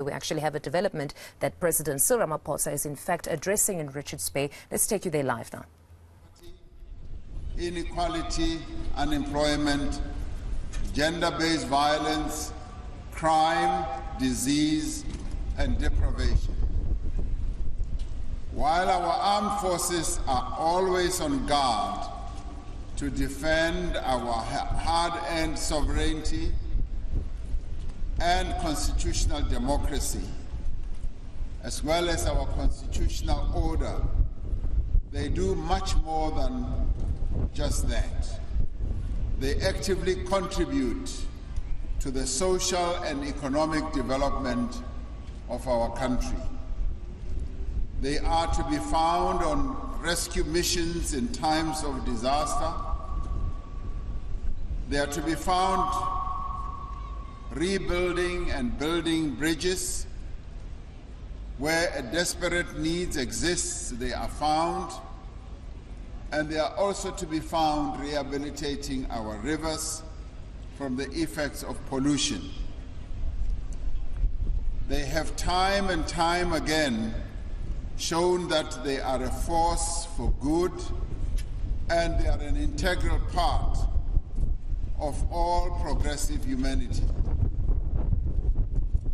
We actually have a development that President Cyril Ramaphosa is in fact addressing in Richards Bay. Let's take you there live now. Inequality, unemployment, gender-based violence, crime, disease, and deprivation. While our armed forces are always on guard to defend our hard-earned sovereignty and constitutional democracy, as well as our constitutional order, they do much more than just that. They actively contribute to the social and economic development of our country. They are to be found on rescue missions in times of disaster. They are to be found rebuilding and building bridges. Where a desperate need exists, they are found. And they are also to be found rehabilitating our rivers from the effects of pollution. They have time and time again shown that they are a force for good, and they are an integral part of all progressive humanity.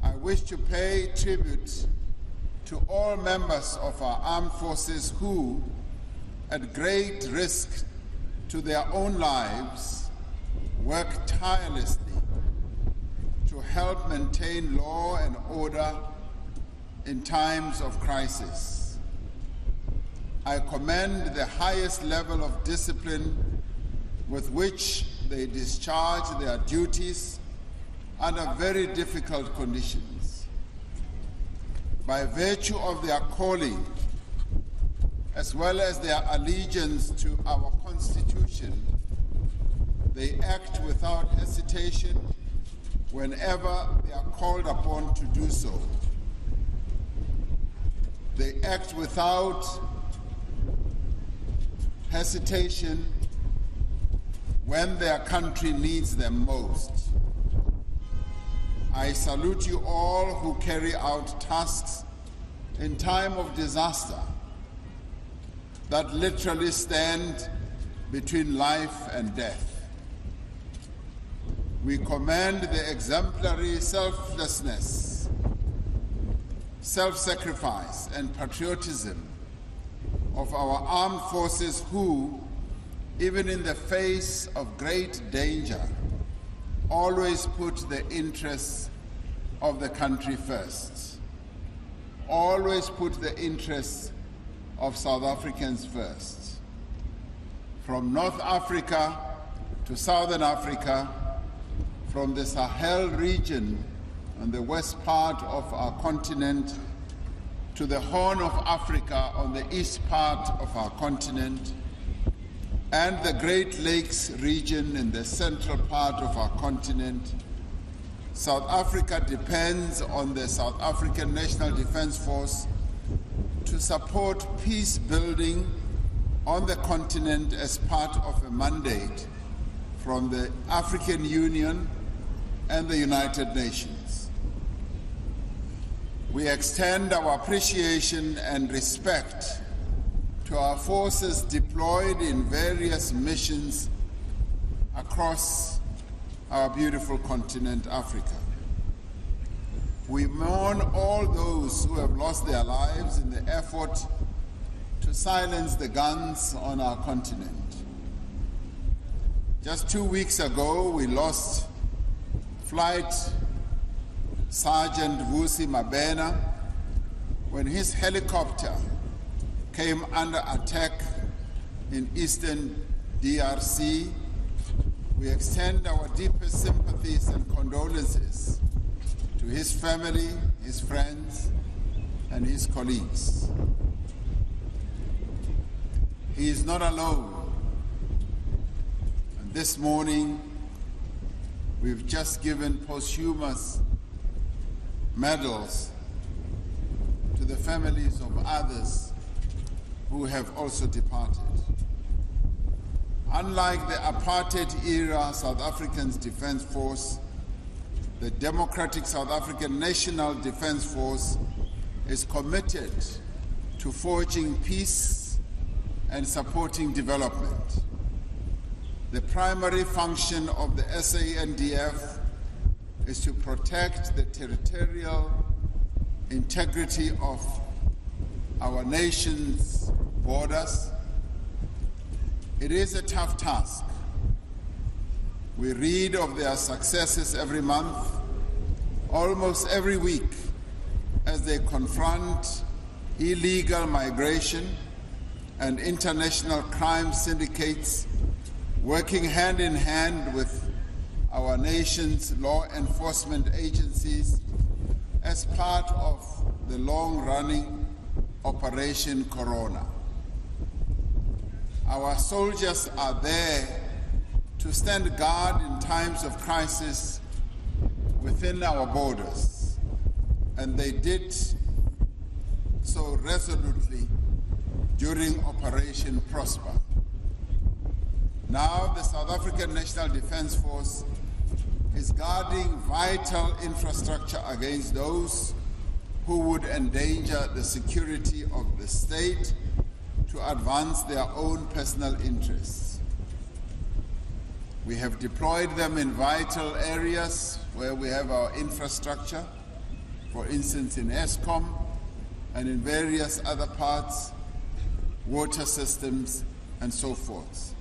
I wish to pay tribute to all members of our armed forces who, at great risk to their own lives, work tirelessly to help maintain law and order in times of crisis. I commend the highest level of discipline with which they discharge their duties under very difficult conditions. By virtue of their calling, as well as their allegiance to our Constitution, they act without hesitation whenever they are called upon to do so. They act without hesitation when their country needs them most. I salute you all who carry out tasks in time of disaster that literally stand between life and death. We commend the exemplary selflessness, self-sacrifice, and patriotism of our armed forces who, even in the face of great danger, always put the interests of the country first, always put the interests of South Africans first. From North Africa to Southern Africa, from the Sahel region on the west part of our continent to the Horn of Africa on the east part of our continent, and the Great Lakes region in the central part of our continent, South Africa depends on the South African National Defence Force to support peace building on the continent as part of a mandate from the African Union and the United Nations. We extend our appreciation and respect to our forces deployed in various missions across our beautiful continent, Africa. We mourn all those who have lost their lives in the effort to silence the guns on our continent. Just 2 weeks ago, we lost Flight Sergeant Vusi Mabena when his helicopter came under attack in eastern DRC. We extend our deepest sympathies and condolences to his family, his friends, and his colleagues. He is not alone. And this morning, we've just given posthumous medals to the families of others who have also departed. Unlike the apartheid era South African Defence Force, the Democratic South African National Defence Force is committed to forging peace and supporting development. The primary function of the SANDF is to protect the territorial integrity of our nation's borders. It is a tough task. We read of their successes every month, almost every week, as they confront illegal migration and international crime syndicates working hand in hand with our nation's law enforcement agencies as part of the long-running Operation Corona. Our soldiers are there to stand guard in times of crisis within our borders, and they did so resolutely during Operation Prosper. Now the South African National Defence Force is guarding vital infrastructure against those who would endanger the security of the state to advance their own personal interests. We have deployed them in vital areas where we have our infrastructure, for instance in Eskom and in various other parts, water systems and so forth.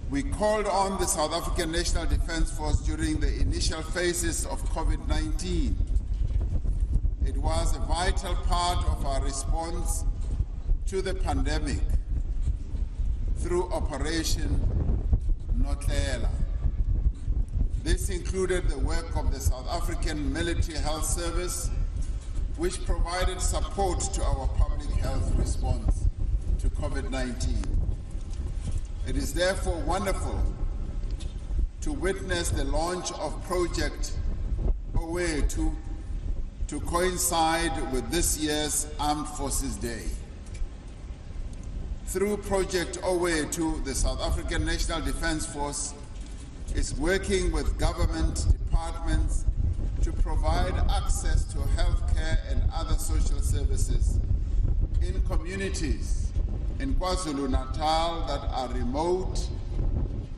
We called on the South African National Defence Force during the initial phases of COVID-19. It was a vital part of our response to the pandemic through Operation Notlela. This included the work of the South African Military Health Service, which provided support to our public health response to COVID-19. It is therefore wonderful to witness the launch of Project Owetu to coincide with this year's Armed Forces Day. Through Project Owetu, the South African National Defence Force is working with government departments to provide access to healthcare and other social services in communities in KwaZulu-Natal that are remote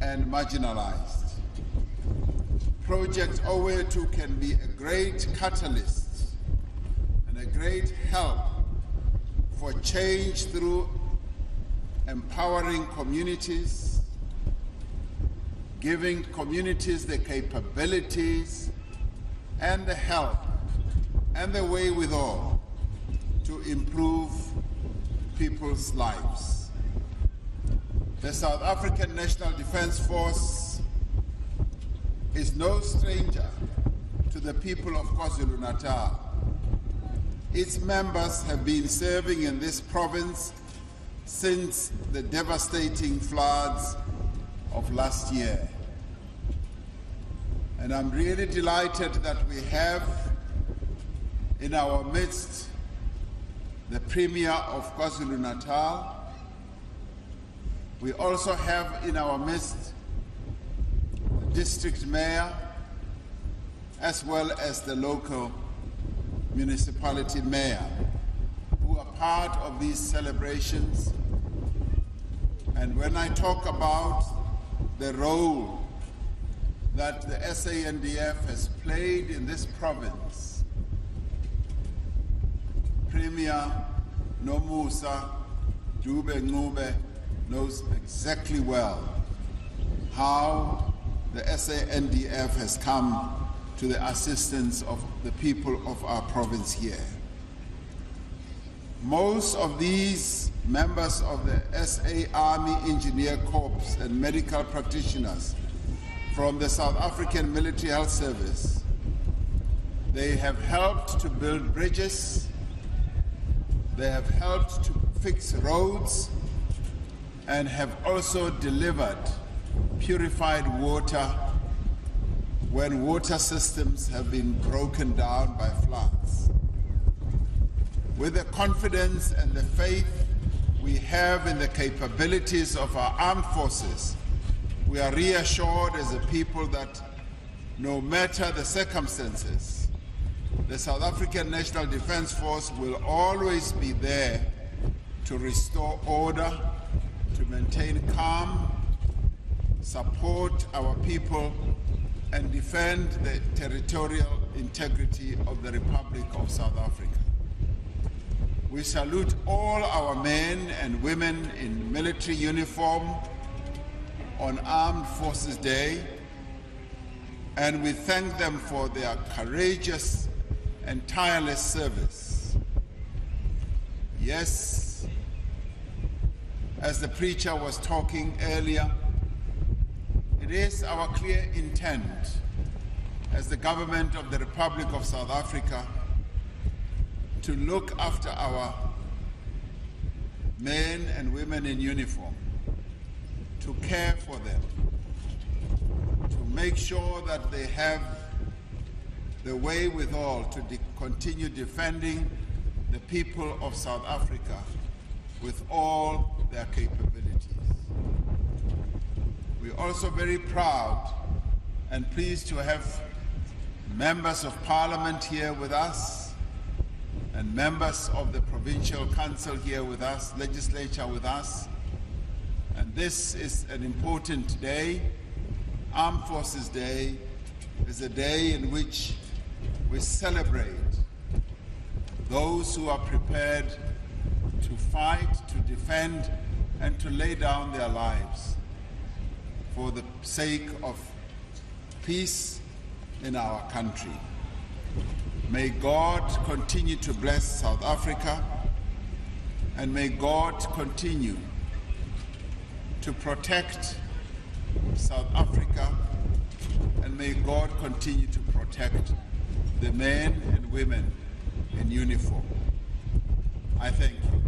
and marginalized. Project Owetu can be a great catalyst and a great help for change through empowering communities, giving communities the capabilities and the help and the wherewithal to improve people's lives. The South African National Defence Force is no stranger to the people of KwaZulu-Natal. Its members have been serving in this province since the devastating floods of last year. And I'm really delighted that we have in our midst the Premier of KwaZulu-Natal. We also have in our midst the District Mayor, as well as the local municipality mayor, who are part of these celebrations. And when I talk about the role that the SANDF has played in this province, Premier Nomusa Dube Ngube knows exactly well how the SANDF has come to the assistance of the people of our province here. Most of these members of the SA Army Engineer Corps and medical practitioners from the South African Military Health Service, they have helped to build bridges, they have helped to fix roads, and have also delivered purified water when water systems have been broken down by floods. With the confidence and the faith we have in the capabilities of our armed forces, we are reassured as a people that no matter the circumstances, the South African National Defence Force will always be there to restore order, to maintain calm, support our people, and defend the territorial integrity of the Republic of South Africa. We salute all our men and women in military uniform on Armed Forces Day, and we thank them for their courageous and tireless service. Yes, as the preacher was talking earlier, it is our clear intent as the government of the Republic of South Africa to look after our men and women in uniform, to care for them, to make sure that they have the wherewithal to continue defending the people of South Africa with all their capabilities. We're also very proud and pleased to have members of Parliament here with us and members of the Provincial Council here with us, legislature with us. And this is an important day. Armed Forces Day is a day in which we celebrate those who are prepared to fight, to defend, and to lay down their lives for the sake of peace in our country. May God continue to bless South Africa, and may God continue to protect South Africa, and may God continue to protect the men and women in uniform. I thank you.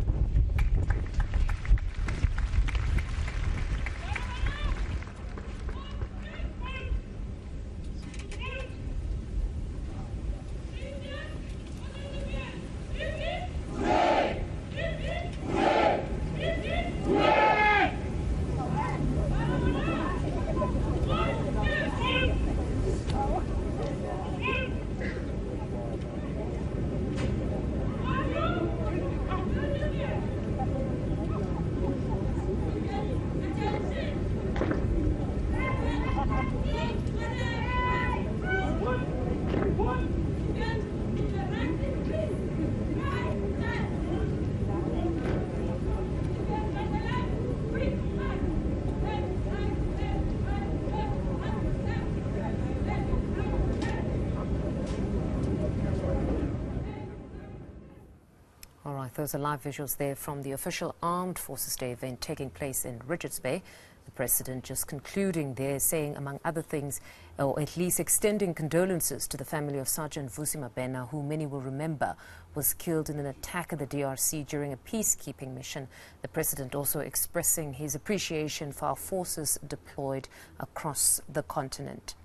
All right, those are live visuals there from the official Armed Forces Day event taking place in Richards Bay. The President just concluding there, saying, among other things, or at least extending condolences to the family of Sergeant Vusi Mabena, who many will remember was killed in an attack in the DRC during a peacekeeping mission. The President also expressing his appreciation for our forces deployed across the continent.